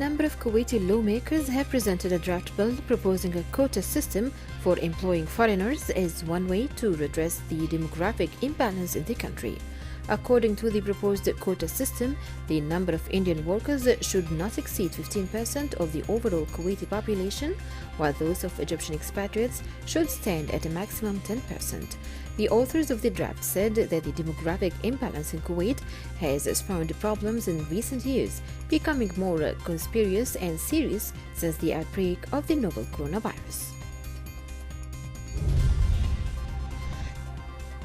number of Kuwaiti lawmakers have presented a draft bill proposing a quota system for employing foreigners as one way to redress the demographic imbalance in the country. According to the proposed quota system, the number of Indian workers should not exceed 15% of the overall Kuwaiti population, while those of Egyptian expatriates should stand at a maximum 10%. The authors of the draft said that the demographic imbalance in Kuwait has spawned problems in recent years, becoming more conspicuous and serious since the outbreak of the novel coronavirus.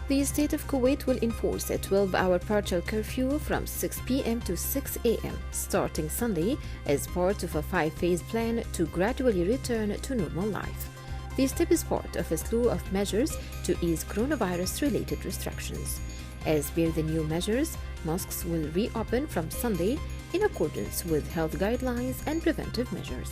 The state of Kuwait will enforce a 12-hour partial curfew from 6 p.m. to 6 a.m. starting Sunday as part of a 5-phase plan to gradually return to normal life. This step is part of a slew of measures to ease coronavirus-related restrictions. As per the new measures, mosques will reopen from Sunday in accordance with health guidelines and preventive measures.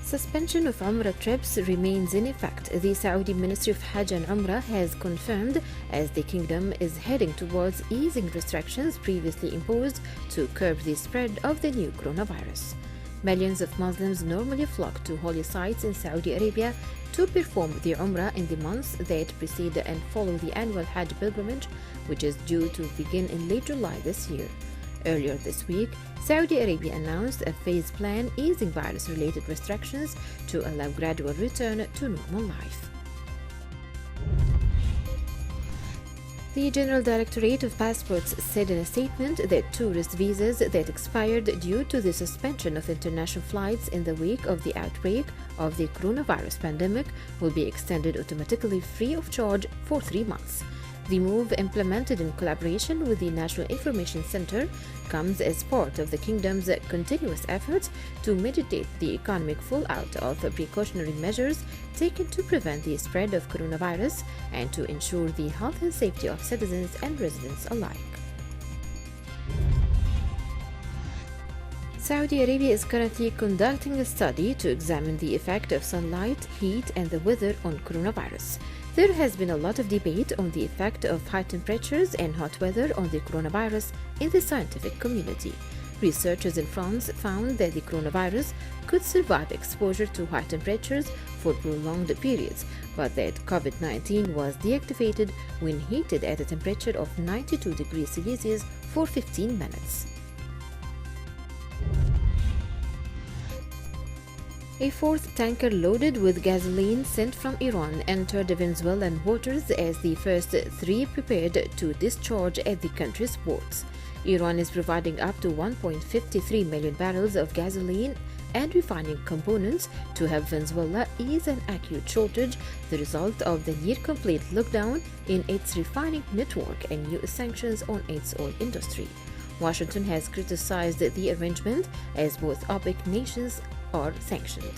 Suspension of Umrah trips remains in effect. The Saudi Ministry of Hajj and Umrah has confirmed as the kingdom is heading towards easing restrictions previously imposed to curb the spread of the new coronavirus. Millions of Muslims normally flock to holy sites in Saudi Arabia to perform the Umrah in the months that precede and follow the annual Hajj pilgrimage, which is due to begin in late July this year. Earlier this week, Saudi Arabia announced a phased plan easing virus-related restrictions to allow gradual return to normal life. The General Directorate of Passports said in a statement that tourist visas that expired due to the suspension of international flights in the wake of the outbreak of the coronavirus pandemic will be extended automatically free of charge for 3 months. The move, implemented in collaboration with the National Information Center, comes as part of the kingdom's continuous efforts to mitigate the economic fallout of precautionary measures taken to prevent the spread of coronavirus and to ensure the health and safety of citizens and residents alike. Saudi Arabia is currently conducting a study to examine the effect of sunlight, heat, and the weather on coronavirus. There has been a lot of debate on the effect of high temperatures and hot weather on the coronavirus in the scientific community. Researchers in France found that the coronavirus could survive exposure to high temperatures for prolonged periods, but that COVID-19 was deactivated when heated at a temperature of 92 degrees Celsius for 15 minutes. A fourth tanker loaded with gasoline sent from Iran entered Venezuelan waters as the first 3 prepared to discharge at the country's ports. Iran is providing up to 1.53 million barrels of gasoline and refining components to help Venezuela ease an acute shortage, the result of the near-complete lockdown in its refining network and new sanctions on its oil industry. Washington has criticized the arrangement as both OPEC nations are sanctioned.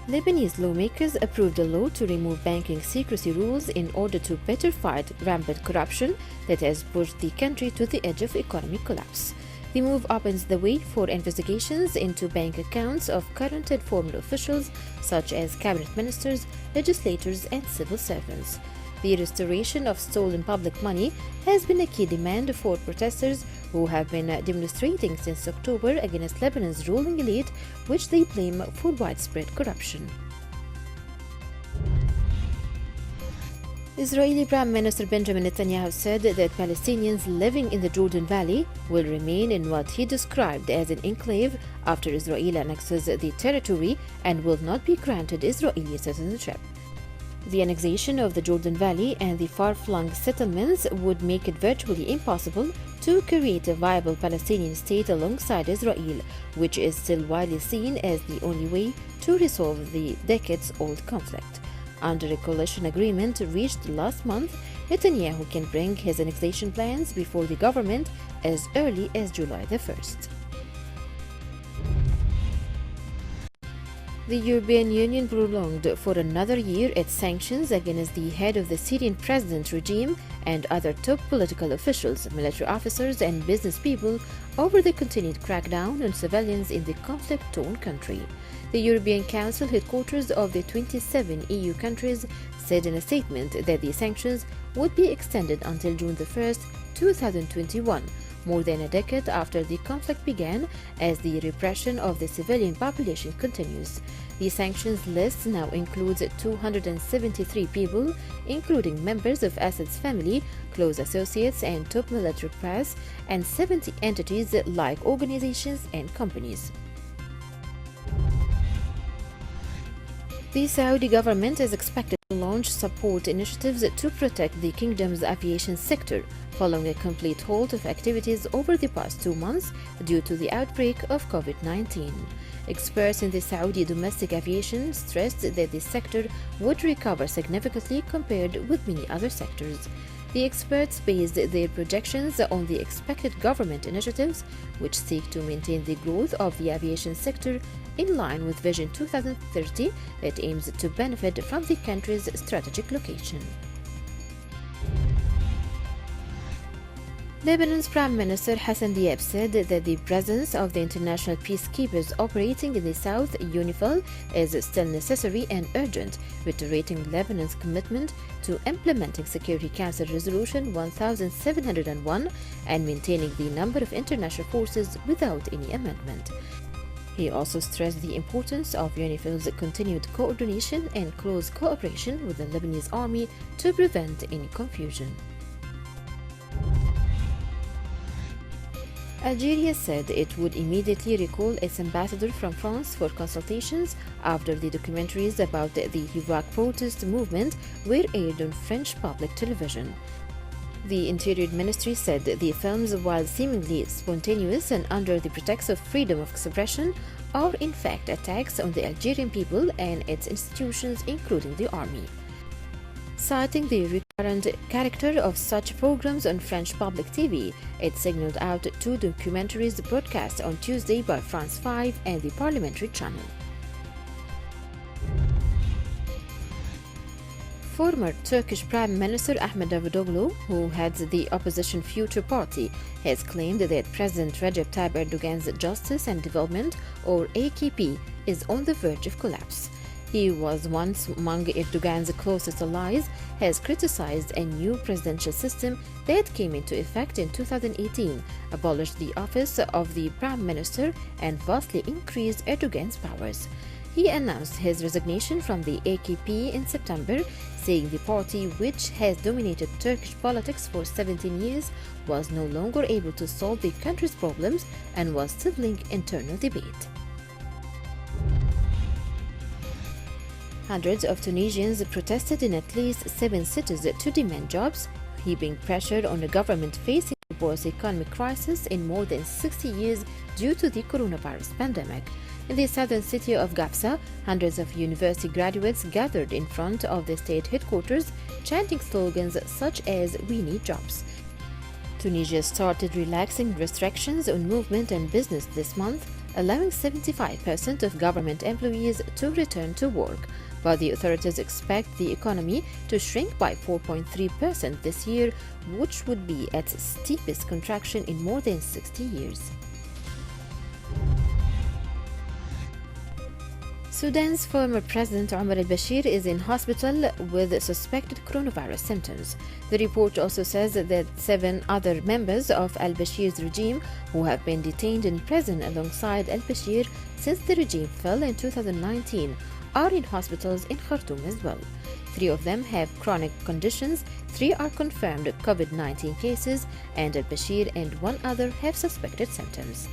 Lebanese lawmakers approved a law to remove banking secrecy rules in order to better fight rampant corruption that has pushed the country to the edge of economic collapse. The move opens the way for investigations into bank accounts of current and former officials such as cabinet ministers, legislators, and civil servants. The restoration of stolen public money has been a key demand for protesters who have been demonstrating since October against Lebanon's ruling elite, which they blame for widespread corruption. Israeli Prime Minister Benjamin Netanyahu said that Palestinians living in the Jordan Valley will remain in what he described as an enclave after Israel annexes the territory and will not be granted Israeli citizenship. The annexation of the Jordan Valley and the far-flung settlements would make it virtually impossible to create a viable Palestinian state alongside Israel, which is still widely seen as the only way to resolve the decades-old conflict. Under a coalition agreement reached last month, Netanyahu can bring his annexation plans before the government as early as July the 1st. The European Union prolonged for another year its sanctions against the head of the Syrian president regime and other top political officials, military officers, and business people over the continued crackdown on civilians in the conflict-torn country. The European Council headquarters of the 27 EU countries said in a statement that the sanctions would be extended until June 1, 2021, more than a decade after the conflict began, as the repression of the civilian population continues. The sanctions list now includes 273 people, including members of Assad's family, close associates, and top military brass, and 70 entities like organizations and companies. The Saudi government is expected to launch support initiatives to protect the kingdom's aviation sector, following a complete halt of activities over the past 2 months due to the outbreak of COVID-19. Experts in the Saudi domestic aviation stressed that the sector would recover significantly compared with many other sectors. The experts based their projections on the expected government initiatives, which seek to maintain the growth of the aviation sector in line with Vision 2030 that aims to benefit from the country's strategic location. Lebanon's Prime Minister Hassan Diab said that the presence of the international peacekeepers operating in the south, UNIFIL, is still necessary and urgent, reiterating Lebanon's commitment to implementing Security Council Resolution 1701 and maintaining the number of international forces without any amendment. He also stressed the importance of UNIFIL's continued coordination and close cooperation with the Lebanese army to prevent any confusion. Algeria said it would immediately recall its ambassador from France for consultations after the documentaries about the Iraq protest movement were aired on French public television. The Interior Ministry said the films, while seemingly spontaneous and under the pretext of freedom of expression, are in fact attacks on the Algerian people and its institutions, including the army. Citing the recurrent character of such programs on French public TV, it signaled out 2 documentaries broadcast on Tuesday by France 5 and the Parliamentary Channel. Former Turkish Prime Minister Ahmed Davutoglu, who heads the opposition Future Party, has claimed that President Recep Tayyip Erdogan's Justice and Development, or AKP, is on the verge of collapse. He was once among Erdogan's closest allies, has criticized a new presidential system that came into effect in 2018, abolished the office of the Prime Minister, and vastly increased Erdogan's powers. He announced his resignation from the AKP in September, saying the party, which has dominated Turkish politics for 17 years, was no longer able to solve the country's problems and was sibling internal debate. Hundreds of Tunisians protested in at least 7 cities to demand jobs, heaping pressure on a government facing the worst economic crisis in more than 60 years due to the coronavirus pandemic. In the southern city of Gafsa, hundreds of university graduates gathered in front of the state headquarters, chanting slogans such as "We need jobs." Tunisia started relaxing restrictions on movement and business this month, allowing 75% of government employees to return to work, but the authorities expect the economy to shrink by 4.3% this year, which would be its steepest contraction in more than 60 years. Sudan's former president Omar al-Bashir is in hospital with suspected coronavirus symptoms. The report also says that 7 other members of al-Bashir's regime who have been detained in prison alongside al-Bashir since the regime fell in 2019 are in hospitals in Khartoum as well. 3 of them have chronic conditions, 3 are confirmed COVID-19 cases, and al-Bashir and 1 other have suspected symptoms.